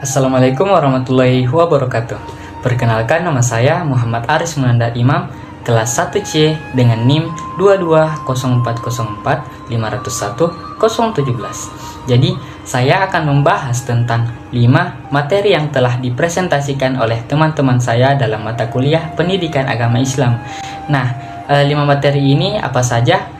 Assalamualaikum warahmatullahi wabarakatuh. Perkenalkan, nama saya Muhammad Aris Munandar Imam, kelas 1C dengan NIM 22404501017. Jadi, saya akan membahas tentang 5 materi yang telah dipresentasikan oleh teman-teman saya dalam mata kuliah Pendidikan Agama Islam. Nah, 5 materi ini apa saja?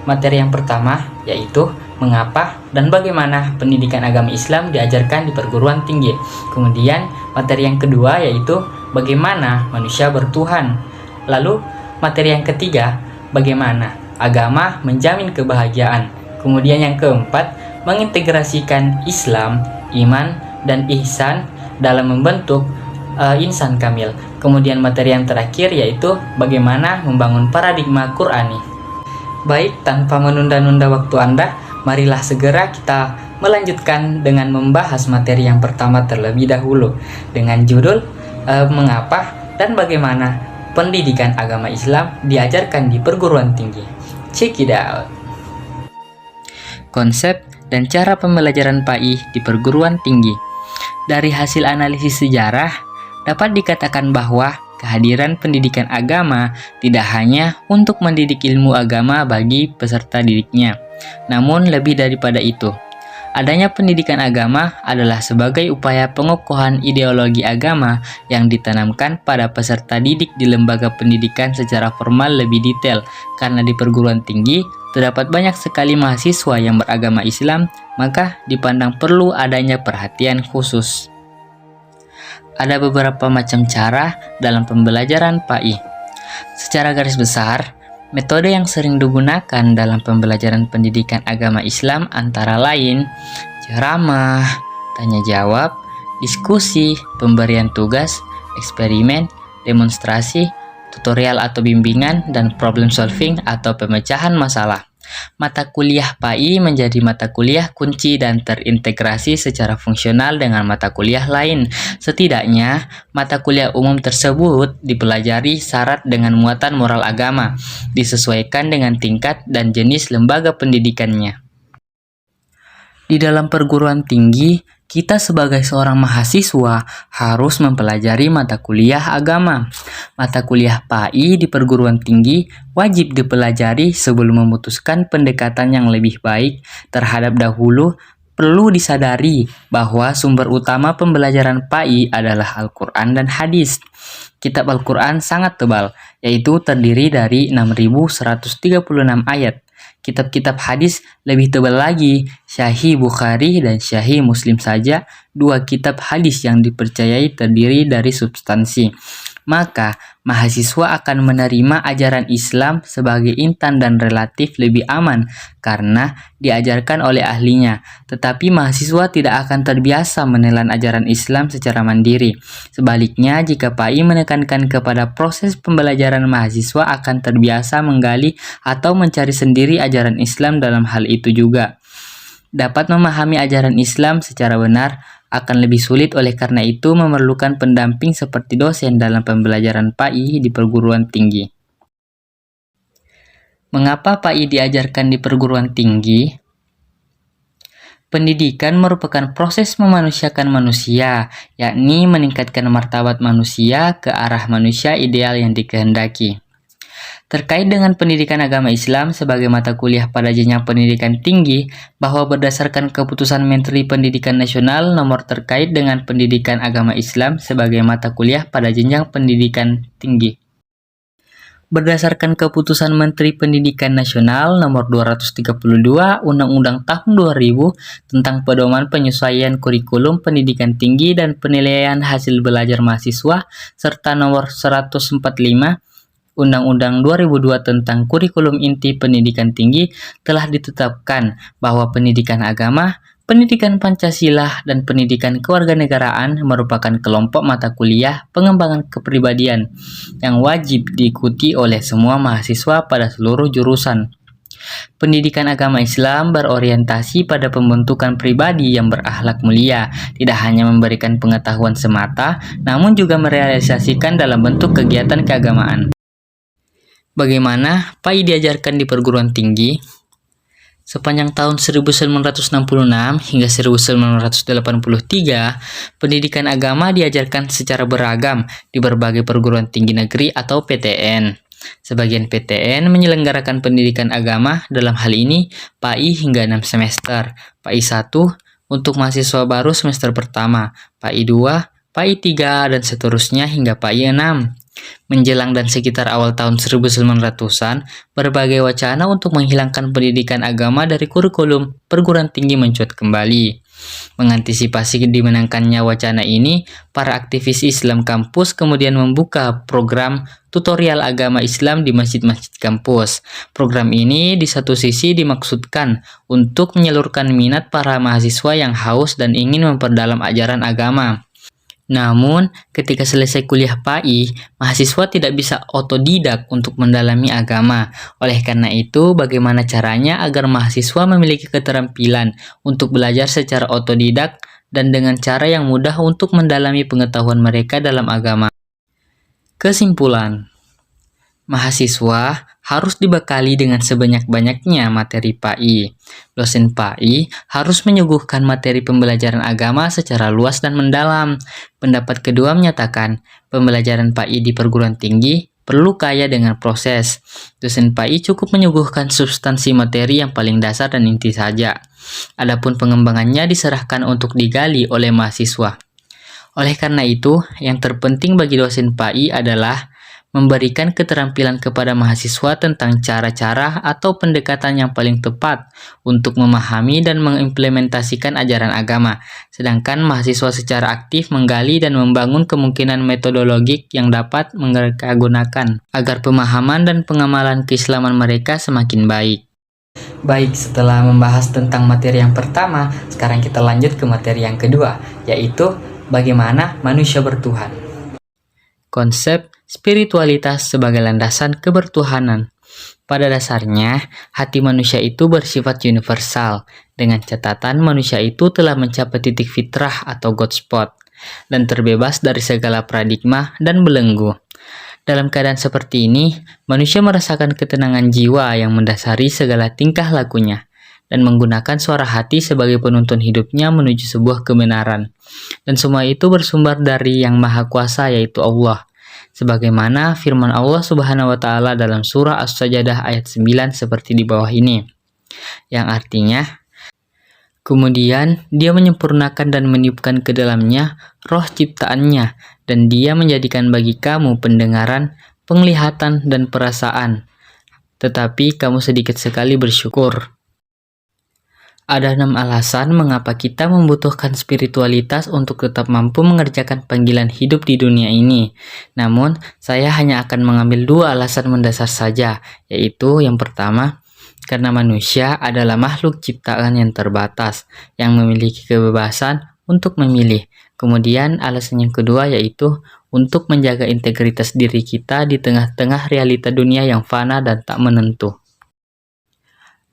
Materi yang pertama yaitu mengapa dan bagaimana pendidikan agama Islam diajarkan di perguruan tinggi. Kemudian materi yang kedua yaitu bagaimana manusia bertuhan. Lalu materi yang ketiga, bagaimana agama menjamin kebahagiaan. Kemudian yang keempat, mengintegrasikan Islam, iman, dan ihsan dalam membentuk insan kamil. Kemudian materi yang terakhir yaitu bagaimana membangun paradigma Qur'ani. Baik, tanpa menunda-nunda waktu Anda, marilah segera kita melanjutkan dengan membahas materi yang pertama terlebih dahulu dengan judul mengapa dan bagaimana pendidikan agama Islam diajarkan di perguruan tinggi. Check it out. Konsep dan cara pembelajaran PAI di perguruan tinggi. Dari hasil analisis sejarah, dapat dikatakan bahwa kehadiran pendidikan agama tidak hanya untuk mendidik ilmu agama bagi peserta didiknya, namun lebih daripada itu. Adanya pendidikan agama adalah sebagai upaya pengokohan ideologi agama yang ditanamkan pada peserta didik di lembaga pendidikan secara formal lebih detail, karena di perguruan tinggi terdapat banyak sekali mahasiswa yang beragama Islam, maka dipandang perlu adanya perhatian khusus. Ada beberapa macam cara dalam pembelajaran PAI. Secara garis besar, metode yang sering digunakan dalam pembelajaran pendidikan agama Islam antara lain ceramah, tanya jawab, diskusi, pemberian tugas, eksperimen, demonstrasi, tutorial atau bimbingan, dan problem solving atau pemecahan masalah. Mata kuliah PAI menjadi mata kuliah kunci dan terintegrasi secara fungsional dengan mata kuliah lain. Setidaknya, mata kuliah umum tersebut dipelajari syarat dengan muatan moral agama, disesuaikan dengan tingkat dan jenis lembaga pendidikannya. Di dalam perguruan tinggi, kita sebagai seorang mahasiswa harus mempelajari mata kuliah agama. Mata kuliah PAI di perguruan tinggi wajib dipelajari sebelum memutuskan pendekatan yang lebih baik terhadap dahulu. Perlu disadari bahwa sumber utama pembelajaran PAI adalah Al-Quran dan hadis. Kitab Al-Quran sangat tebal, yaitu terdiri dari 6.136 ayat. Kitab-kitab hadis lebih tebal lagi. Sahih Bukhari dan Sahih Muslim saja, 2 kitab hadis yang dipercayai terdiri dari substansi. Maka, mahasiswa akan menerima ajaran Islam sebagai intan dan relatif lebih aman karena diajarkan oleh ahlinya. Tetapi mahasiswa tidak akan terbiasa menelan ajaran Islam secara mandiri. Sebaliknya, jika PAI menekankan kepada proses pembelajaran, mahasiswa akan terbiasa menggali atau mencari sendiri ajaran Islam dalam hal itu juga. Dapat memahami ajaran Islam secara benar akan lebih sulit, oleh karena itu memerlukan pendamping seperti dosen dalam pembelajaran PAI di perguruan tinggi. Mengapa PAI diajarkan di perguruan tinggi? Pendidikan merupakan proses memanusiakan manusia, yakni meningkatkan martabat manusia ke arah manusia ideal yang dikehendaki. Terkait dengan pendidikan agama Islam sebagai mata kuliah pada jenjang pendidikan tinggi, bahwa berdasarkan keputusan Menteri Pendidikan Nasional nomor terkait dengan pendidikan agama Islam sebagai mata kuliah pada jenjang pendidikan tinggi. Berdasarkan keputusan Menteri Pendidikan Nasional nomor 232 Undang-Undang Tahun 2000 tentang pedoman penyesuaian kurikulum pendidikan tinggi dan penilaian hasil belajar mahasiswa, serta nomor 145 Undang-Undang 2002 tentang kurikulum inti pendidikan tinggi, telah ditetapkan bahwa pendidikan agama, pendidikan Pancasila, dan pendidikan kewarganegaraan merupakan kelompok mata kuliah pengembangan kepribadian yang wajib diikuti oleh semua mahasiswa pada seluruh jurusan. Pendidikan agama Islam berorientasi pada pembentukan pribadi yang berakhlak mulia, tidak hanya memberikan pengetahuan semata, namun juga merealisasikan dalam bentuk kegiatan keagamaan. Bagaimana PAI diajarkan di perguruan tinggi? Sepanjang tahun 1966 hingga 1983, pendidikan agama diajarkan secara beragam di berbagai perguruan tinggi negeri atau PTN. Sebagian PTN menyelenggarakan pendidikan agama, dalam hal ini PAI hingga 6 semester, PAI 1 untuk mahasiswa baru semester pertama, PAI 2, PAI 3, dan seterusnya hingga PAI 6. Menjelang dan sekitar awal tahun 1900-an, berbagai wacana untuk menghilangkan pendidikan agama dari kurikulum perguruan tinggi mencuat kembali. Mengantisipasi dimenangkannya wacana ini, para aktivis Islam kampus kemudian membuka program tutorial agama Islam di masjid-masjid kampus. Program ini di satu sisi dimaksudkan untuk menyalurkan minat para mahasiswa yang haus dan ingin memperdalam ajaran agama. Namun, ketika selesai kuliah PAI, mahasiswa tidak bisa otodidak untuk mendalami agama. Oleh karena itu, bagaimana caranya agar mahasiswa memiliki keterampilan untuk belajar secara otodidak dan dengan cara yang mudah untuk mendalami pengetahuan mereka dalam agama? Kesimpulan, mahasiswa harus dibekali dengan sebanyak-banyaknya materi PAI. Dosen PAI harus menyuguhkan materi pembelajaran agama secara luas dan mendalam. Pendapat kedua menyatakan, pembelajaran PAI di perguruan tinggi perlu kaya dengan proses. Dosen PAI cukup menyuguhkan substansi materi yang paling dasar dan inti saja. Adapun pengembangannya diserahkan untuk digali oleh mahasiswa. Oleh karena itu, yang terpenting bagi dosen PAI adalah memberikan keterampilan kepada mahasiswa tentang cara-cara atau pendekatan yang paling tepat untuk memahami dan mengimplementasikan ajaran agama, sedangkan mahasiswa secara aktif menggali dan membangun kemungkinan metodologik yang dapat mereka gunakan agar pemahaman dan pengamalan keislaman mereka semakin baik. Baik, setelah membahas tentang materi yang pertama, sekarang kita lanjut ke materi yang kedua, yaitu bagaimana manusia bertuhan. Konsep spiritualitas sebagai landasan kebertuhanan. Pada dasarnya, hati manusia itu bersifat universal, dengan catatan manusia itu telah mencapai titik fitrah atau God spot, dan terbebas dari segala paradigma dan belenggu. Dalam keadaan seperti ini, manusia merasakan ketenangan jiwa yang mendasari segala tingkah lakunya, dan menggunakan suara hati sebagai penuntun hidupnya menuju sebuah kebenaran. Dan semua itu bersumber dari Yang Maha Kuasa, yaitu Allah. Sebagaimana firman Allah Subhanahu wa taala dalam surah As-Sajdah ayat 9 seperti di bawah ini. Yang artinya, kemudian Dia menyempurnakan dan meniupkan ke dalamnya roh ciptaannya, dan Dia menjadikan bagi kamu pendengaran, penglihatan, dan perasaan. Tetapi kamu sedikit sekali bersyukur. Ada 6 alasan mengapa kita membutuhkan spiritualitas untuk tetap mampu mengerjakan panggilan hidup di dunia ini. Namun, saya hanya akan mengambil 2 alasan mendasar saja, yaitu yang pertama, karena manusia adalah makhluk ciptaan yang terbatas, yang memiliki kebebasan untuk memilih. Kemudian, alasan yang kedua yaitu untuk menjaga integritas diri kita di tengah-tengah realita dunia yang fana dan tak menentu.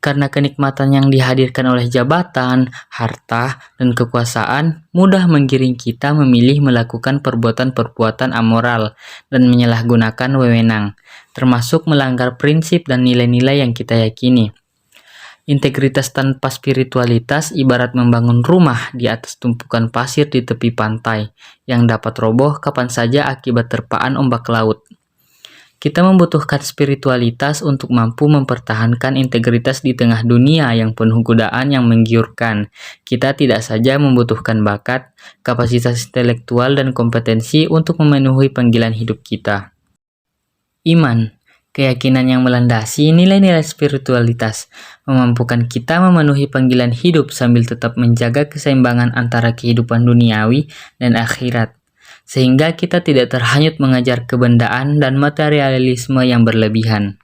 Karena kenikmatan yang dihadirkan oleh jabatan, harta, dan kekuasaan mudah menggiring kita memilih melakukan perbuatan-perbuatan amoral dan menyalahgunakan wewenang, termasuk melanggar prinsip dan nilai-nilai yang kita yakini. Integritas tanpa spiritualitas ibarat membangun rumah di atas tumpukan pasir di tepi pantai, yang dapat roboh kapan saja akibat terpaan ombak laut. Kita membutuhkan spiritualitas untuk mampu mempertahankan integritas di tengah dunia yang penuh godaan yang menggiurkan. Kita tidak saja membutuhkan bakat, kapasitas intelektual, dan kompetensi untuk memenuhi panggilan hidup kita. Iman, keyakinan yang melandasi nilai-nilai spiritualitas, memampukan kita memenuhi panggilan hidup sambil tetap menjaga keseimbangan antara kehidupan duniawi dan akhirat, sehingga kita tidak terhanyut mengejar kebendaan dan materialisme yang berlebihan.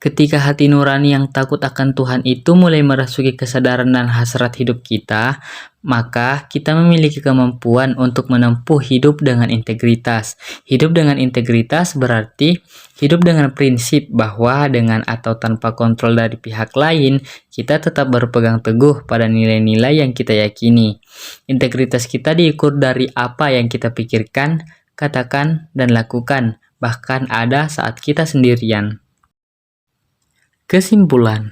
Ketika hati nurani yang takut akan Tuhan itu mulai merasuki kesadaran dan hasrat hidup kita, maka kita memiliki kemampuan untuk menempuh hidup dengan integritas. Hidup dengan integritas berarti hidup dengan prinsip bahwa dengan atau tanpa kontrol dari pihak lain, kita tetap berpegang teguh pada nilai-nilai yang kita yakini. Integritas kita diukur dari apa yang kita pikirkan, katakan, dan lakukan, bahkan ada saat kita sendirian. Kesimpulan,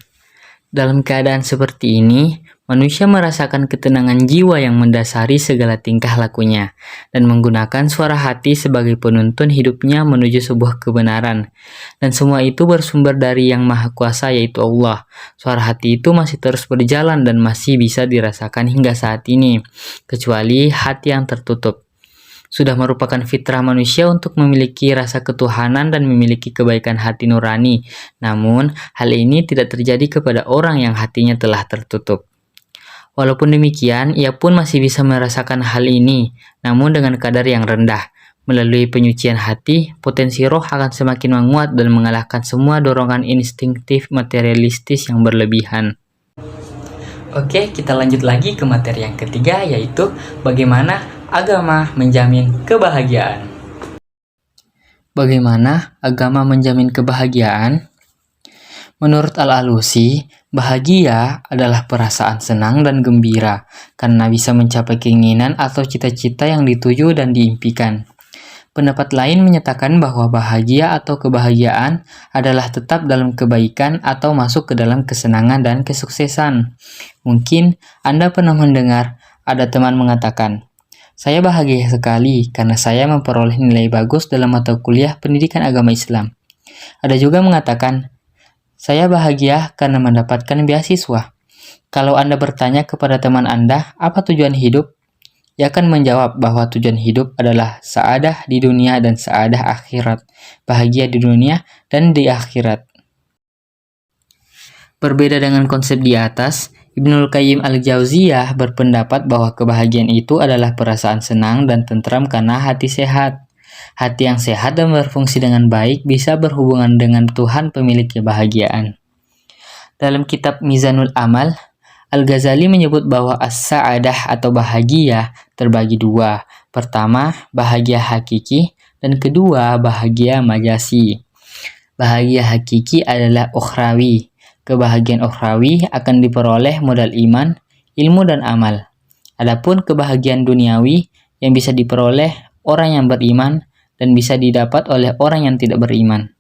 Dalam keadaan seperti ini, manusia merasakan ketenangan jiwa yang mendasari segala tingkah lakunya, dan menggunakan suara hati sebagai penuntun hidupnya menuju sebuah kebenaran. Dan semua itu bersumber dari Yang Maha Kuasa, yaitu Allah. Suara hati itu masih terus berjalan dan masih bisa dirasakan hingga saat ini, kecuali hati yang tertutup. Sudah merupakan fitrah manusia untuk memiliki rasa ketuhanan dan memiliki kebaikan hati nurani. Namun, hal ini tidak terjadi kepada orang yang hatinya telah tertutup. Walaupun demikian, ia pun masih bisa merasakan hal ini, namun dengan kadar yang rendah. Melalui penyucian hati, potensi roh akan semakin menguat dan mengalahkan semua dorongan instinktif materialistis yang berlebihan. Oke, kita lanjut lagi ke materi yang ketiga, yaitu bagaimana agama menjamin kebahagiaan. Bagaimana agama menjamin kebahagiaan? Menurut Al-Alusi, bahagia adalah perasaan senang dan gembira karena bisa mencapai keinginan atau cita-cita yang dituju dan diimpikan. Pendapat lain menyatakan bahwa bahagia atau kebahagiaan adalah tetap dalam kebaikan atau masuk ke dalam kesenangan dan kesuksesan. Mungkin Anda pernah mendengar ada teman mengatakan, "Saya bahagia sekali karena saya memperoleh nilai bagus dalam mata kuliah pendidikan agama Islam." Ada juga mengatakan, "Saya bahagia karena mendapatkan beasiswa." Kalau Anda bertanya kepada teman Anda, apa tujuan hidup? Ia akan menjawab bahwa tujuan hidup adalah saadah di dunia dan saadah akhirat, bahagia di dunia dan di akhirat. Berbeda dengan konsep di atas, Ibnul Qayyim al-Jauziyah berpendapat bahwa kebahagiaan itu adalah perasaan senang dan tentram karena hati sehat. Hati yang sehat dan berfungsi dengan baik bisa berhubungan dengan Tuhan pemilik kebahagiaan. Dalam kitab Mizanul Amal, Al-Ghazali menyebut bahwa as-sa'adah atau bahagia terbagi dua. Pertama, bahagia hakiki, dan kedua, bahagia majasi. Bahagia hakiki adalah ukhrawi. Kebahagiaan ukhrawi akan diperoleh modal iman, ilmu, dan amal. Adapun kebahagiaan duniawi yang bisa diperoleh orang yang beriman dan bisa didapat oleh orang yang tidak beriman.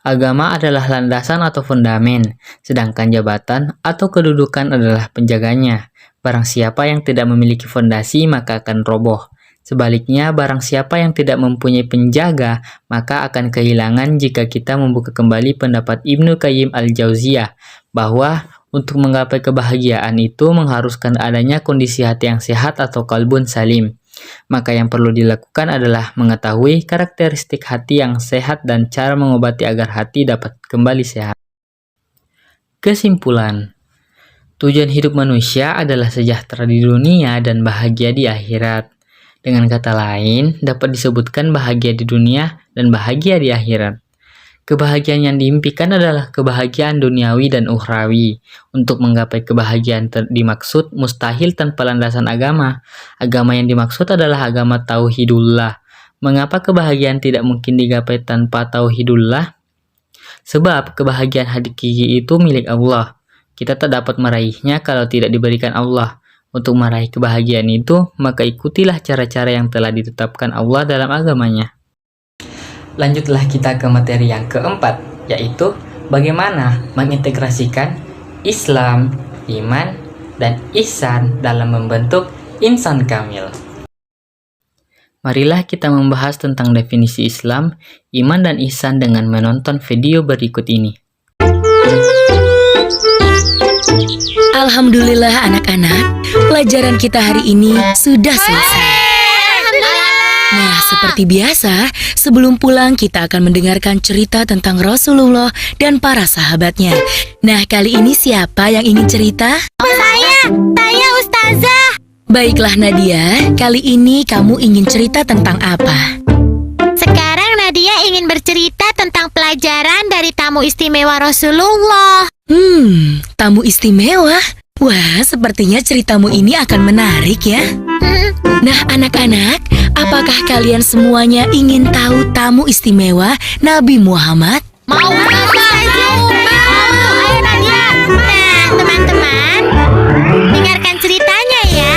Agama adalah landasan atau fondamen, sedangkan jabatan atau kedudukan adalah penjaganya. Barang siapa yang tidak memiliki fondasi maka akan roboh. Sebaliknya, barang siapa yang tidak mempunyai penjaga maka akan kehilangan. Jika kita membuka kembali pendapat Ibnu Qayyim al-Jauziyah bahwa untuk menggapai kebahagiaan itu mengharuskan adanya kondisi hati yang sehat atau qalbun salim. Maka yang perlu dilakukan adalah mengetahui karakteristik hati yang sehat dan cara mengobati agar hati dapat kembali sehat. Kesimpulan, tujuan hidup manusia adalah sejahtera di dunia dan bahagia di akhirat. Dengan kata lain, dapat disebutkan bahagia di dunia dan bahagia di akhirat. Kebahagiaan yang diimpikan adalah kebahagiaan duniawi dan ukhrawi. Untuk menggapai kebahagiaan dimaksud mustahil tanpa landasan agama. Agama yang dimaksud adalah agama tauhidullah. Mengapa kebahagiaan tidak mungkin digapai tanpa tauhidullah? Sebab kebahagiaan hakiki itu milik Allah. Kita tak dapat meraihnya kalau tidak diberikan Allah. Untuk meraih kebahagiaan itu, maka ikutilah cara-cara yang telah ditetapkan Allah dalam agamanya. Lanjutlah kita ke materi yang keempat, yaitu bagaimana mengintegrasikan Islam, iman, dan ihsan dalam membentuk insan kamil. Marilah kita membahas tentang definisi Islam, iman, dan ihsan dengan menonton video berikut ini. Alhamdulillah anak-anak, pelajaran kita hari ini sudah selesai. Nah, seperti biasa, sebelum pulang kita akan mendengarkan cerita tentang Rasulullah dan para sahabatnya. Nah, kali ini siapa yang ingin cerita? Saya Ustazah. Baiklah Nadia, kali ini kamu ingin cerita tentang apa? Sekarang Nadia ingin bercerita tentang pelajaran dari tamu istimewa Rasulullah. Tamu istimewa? Wah, sepertinya ceritamu ini akan menarik ya. Nah, anak-anak, apakah kalian semuanya ingin tahu tamu istimewa Nabi Muhammad? Mau Ayo Nadia. Nah, teman-teman, dengarkan ceritanya ya.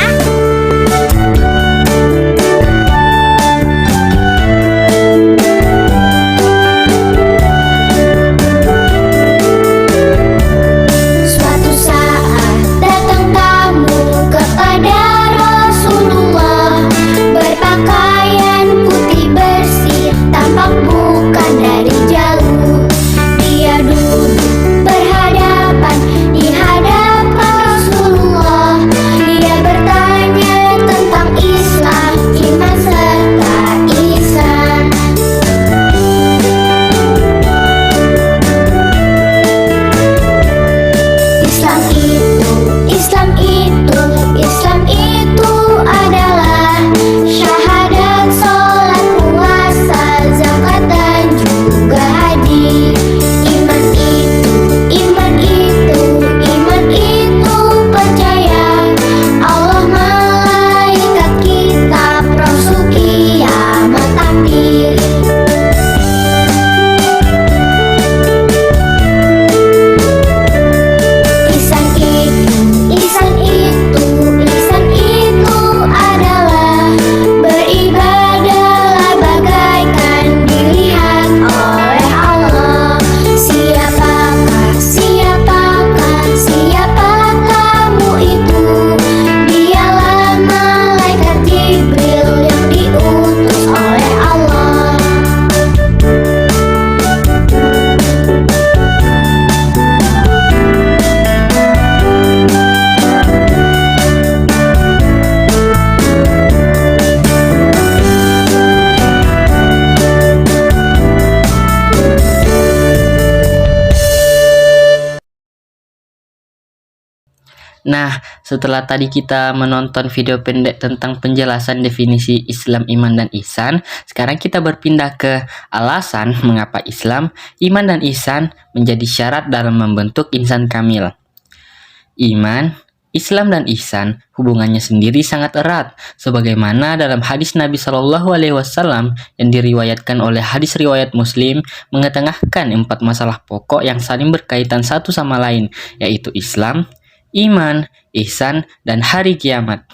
Nah, setelah tadi kita menonton video pendek tentang penjelasan definisi Islam, iman, dan ihsan, sekarang kita berpindah ke alasan mengapa Islam, iman, dan ihsan menjadi syarat dalam membentuk insan kamil. Iman, Islam, dan ihsan hubungannya sendiri sangat erat, sebagaimana dalam hadis Nabi Shallallahu Alaihi Wasallam yang diriwayatkan oleh hadis riwayat Muslim mengetengahkan 4 masalah pokok yang saling berkaitan satu sama lain, yaitu Islam, iman, ihsan, dan hari kiamat.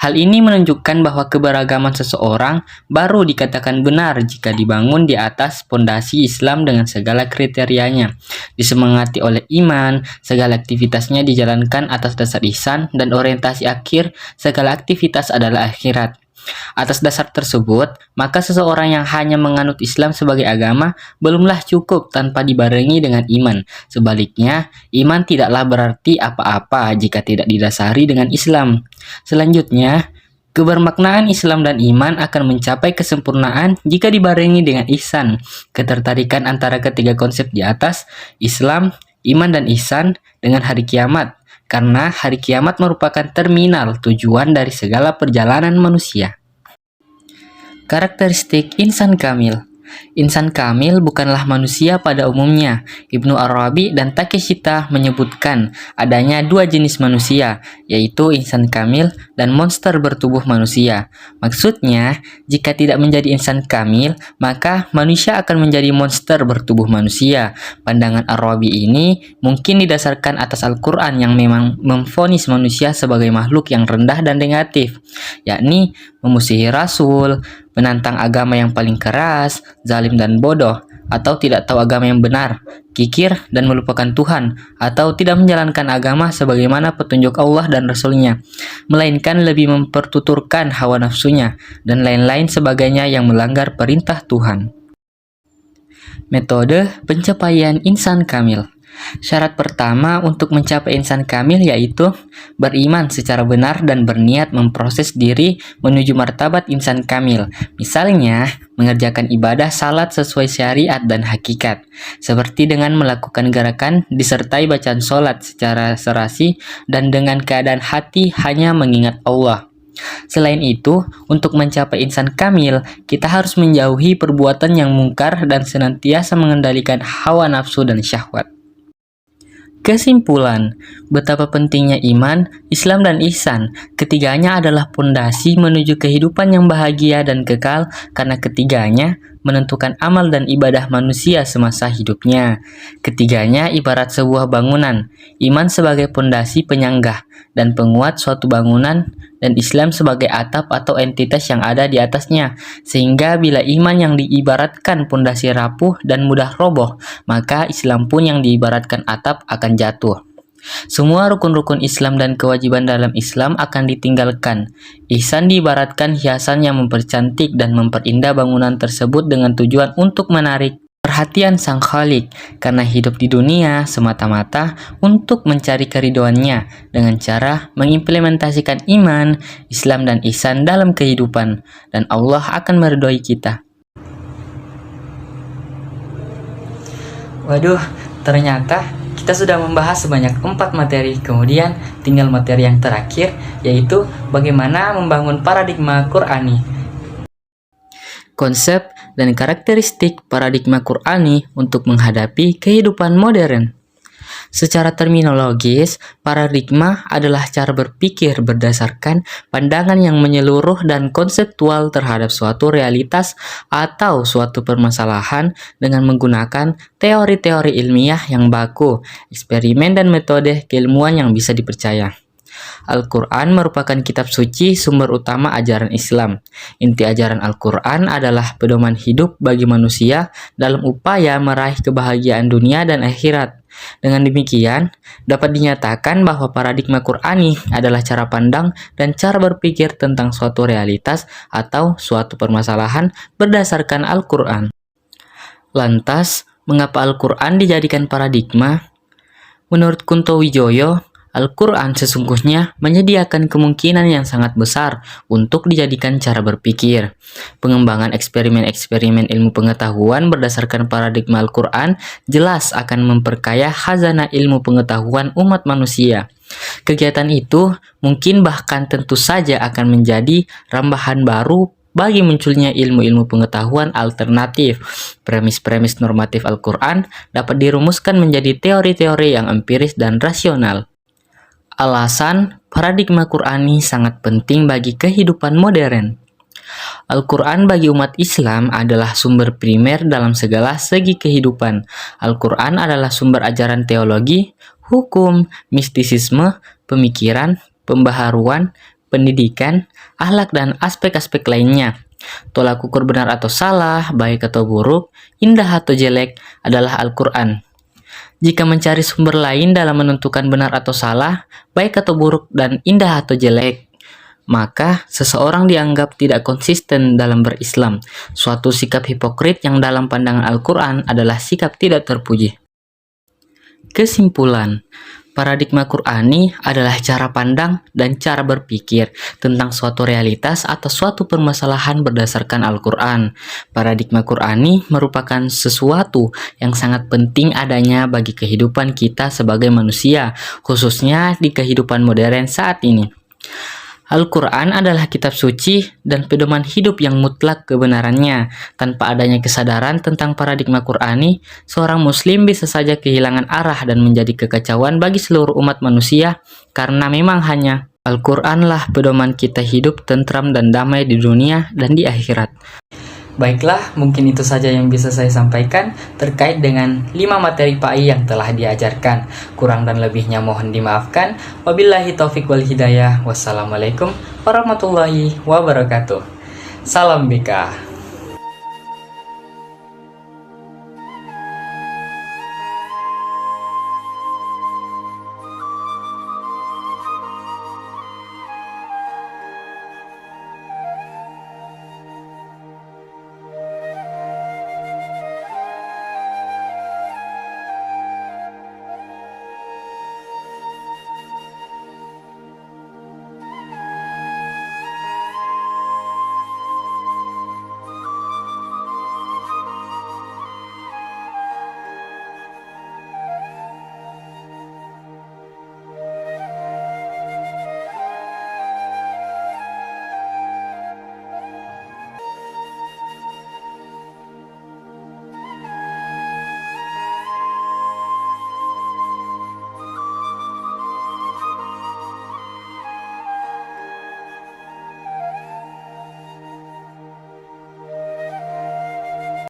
Hal ini menunjukkan bahwa keberagaman seseorang baru dikatakan benar jika dibangun di atas pondasi Islam dengan segala kriterianya. Disemangati oleh iman, segala aktivitasnya dijalankan atas dasar ihsan, dan orientasi akhir segala aktivitas adalah akhirat. Atas dasar tersebut, maka seseorang yang hanya menganut Islam sebagai agama belumlah cukup tanpa dibarengi dengan iman. Sebaliknya, iman tidaklah berarti apa-apa jika tidak didasari dengan Islam. Selanjutnya, kebermaknaan Islam dan iman akan mencapai kesempurnaan jika dibarengi dengan ihsan. Ketertarikan antara ketiga konsep di atas, Islam, iman, dan ihsan dengan hari kiamat. Karena hari kiamat merupakan terminal tujuan dari segala perjalanan manusia. Karakteristik insan kamil. Insan kamil bukanlah manusia pada umumnya. Ibnu Arabi dan Takeshita menyebutkan adanya 2 jenis manusia, yaitu insan kamil dan monster bertubuh manusia. Maksudnya, jika tidak menjadi insan kamil, maka manusia akan menjadi monster bertubuh manusia. Pandangan Arabi ini mungkin didasarkan atas Al-Quran yang memang memvonis manusia sebagai makhluk yang rendah dan negatif, yakni memusuhi Rasul, menantang agama yang paling keras, zalim dan bodoh, atau tidak tahu agama yang benar, kikir dan melupakan Tuhan, atau tidak menjalankan agama sebagaimana petunjuk Allah dan Rasul-Nya, melainkan lebih mempertuturkan hawa nafsunya, dan lain-lain sebagainya yang melanggar perintah Tuhan. Metode pencapaian insan kamil. Syarat pertama untuk mencapai insan kamil yaitu beriman secara benar dan berniat memproses diri menuju martabat insan kamil. Misalnya, mengerjakan ibadah salat sesuai syariat dan hakikat, seperti dengan melakukan gerakan disertai bacaan salat secara serasi dan dengan keadaan hati hanya mengingat Allah. Selain itu, untuk mencapai insan kamil, kita harus menjauhi perbuatan yang mungkar dan senantiasa mengendalikan hawa nafsu dan syahwat. Kesimpulan, betapa pentingnya iman, Islam, dan ihsan. Ketiganya adalah pondasi menuju kehidupan yang bahagia dan kekal karena ketiganya menentukan amal dan ibadah manusia semasa hidupnya. Ketiganya ibarat sebuah bangunan, iman sebagai pondasi penyanggah dan penguat suatu bangunan, dan Islam sebagai atap atau entitas yang ada di atasnya. Sehingga bila iman yang diibaratkan pondasi rapuh dan mudah roboh, maka Islam pun yang diibaratkan atap akan jatuh. Semua rukun-rukun Islam dan kewajiban dalam Islam akan ditinggalkan. Ihsan diibaratkan hiasan yang mempercantik dan memperindah bangunan tersebut dengan tujuan untuk menarik perhatian Sang Khalik, karena hidup di dunia semata-mata untuk mencari keridhoannya dengan cara mengimplementasikan iman, Islam, dan ihsan dalam kehidupan, dan Allah akan meridhoi kita. Waduh, ternyata kita sudah membahas sebanyak 4 materi, kemudian tinggal materi yang terakhir, yaitu bagaimana membangun paradigma Qur'ani. Konsep dan karakteristik paradigma Qur'ani untuk menghadapi kehidupan modern. Secara terminologis, paradigma adalah cara berpikir berdasarkan pandangan yang menyeluruh dan konseptual terhadap suatu realitas atau suatu permasalahan dengan menggunakan teori-teori ilmiah yang baku, eksperimen, dan metode keilmuan yang bisa dipercaya. Al-Quran merupakan kitab suci sumber utama ajaran Islam. Inti ajaran Al-Quran adalah pedoman hidup bagi manusia dalam upaya meraih kebahagiaan dunia dan akhirat. Dengan demikian, dapat dinyatakan bahwa paradigma Qur'ani adalah cara pandang dan cara berpikir tentang suatu realitas atau suatu permasalahan berdasarkan Al-Quran. Lantas, mengapa Al-Quran dijadikan paradigma? Menurut Kunto Wijoyo, Al-Quran sesungguhnya menyediakan kemungkinan yang sangat besar untuk dijadikan cara berpikir. Pengembangan eksperimen-eksperimen ilmu pengetahuan berdasarkan paradigma Al-Quran jelas akan memperkaya khazanah ilmu pengetahuan umat manusia. Kegiatan itu mungkin bahkan tentu saja akan menjadi rambahan baru bagi munculnya ilmu-ilmu pengetahuan alternatif. Premis-premis normatif Al-Quran dapat dirumuskan menjadi teori-teori yang empiris dan rasional. Alasan paradigma Qur'ani sangat penting bagi kehidupan modern. Al-Quran bagi umat Islam adalah sumber primer dalam segala segi kehidupan. Al-Quran adalah sumber ajaran teologi, hukum, mistisisme, pemikiran, pembaharuan, pendidikan, akhlak, dan aspek-aspek lainnya. Tolak ukur benar atau salah, baik atau buruk, indah atau jelek adalah Al-Quran. Jika mencari sumber lain dalam menentukan benar atau salah, baik atau buruk, dan indah atau jelek, maka seseorang dianggap tidak konsisten dalam berislam. Suatu sikap hipokrit yang dalam pandangan Al-Quran adalah sikap tidak terpuji. Kesimpulan, paradigma Qur'ani adalah cara pandang dan cara berpikir tentang suatu realitas atau suatu permasalahan berdasarkan Al-Quran. Paradigma Qur'ani merupakan sesuatu yang sangat penting adanya bagi kehidupan kita sebagai manusia, khususnya di kehidupan modern saat ini. Al-Quran adalah kitab suci dan pedoman hidup yang mutlak kebenarannya. Tanpa adanya kesadaran tentang paradigma Qur'ani, seorang muslim bisa saja kehilangan arah dan menjadi kekacauan bagi seluruh umat manusia, karena memang hanya Al-Quranlah pedoman kita hidup tentram dan damai di dunia dan di akhirat. Baiklah, mungkin itu saja yang bisa saya sampaikan terkait dengan 5 materi PAI yang telah diajarkan. Kurang dan lebihnya mohon dimaafkan. Wabillahi taufik wal hidayah. Wassalamualaikum warahmatullahi wabarakatuh. Salam BK.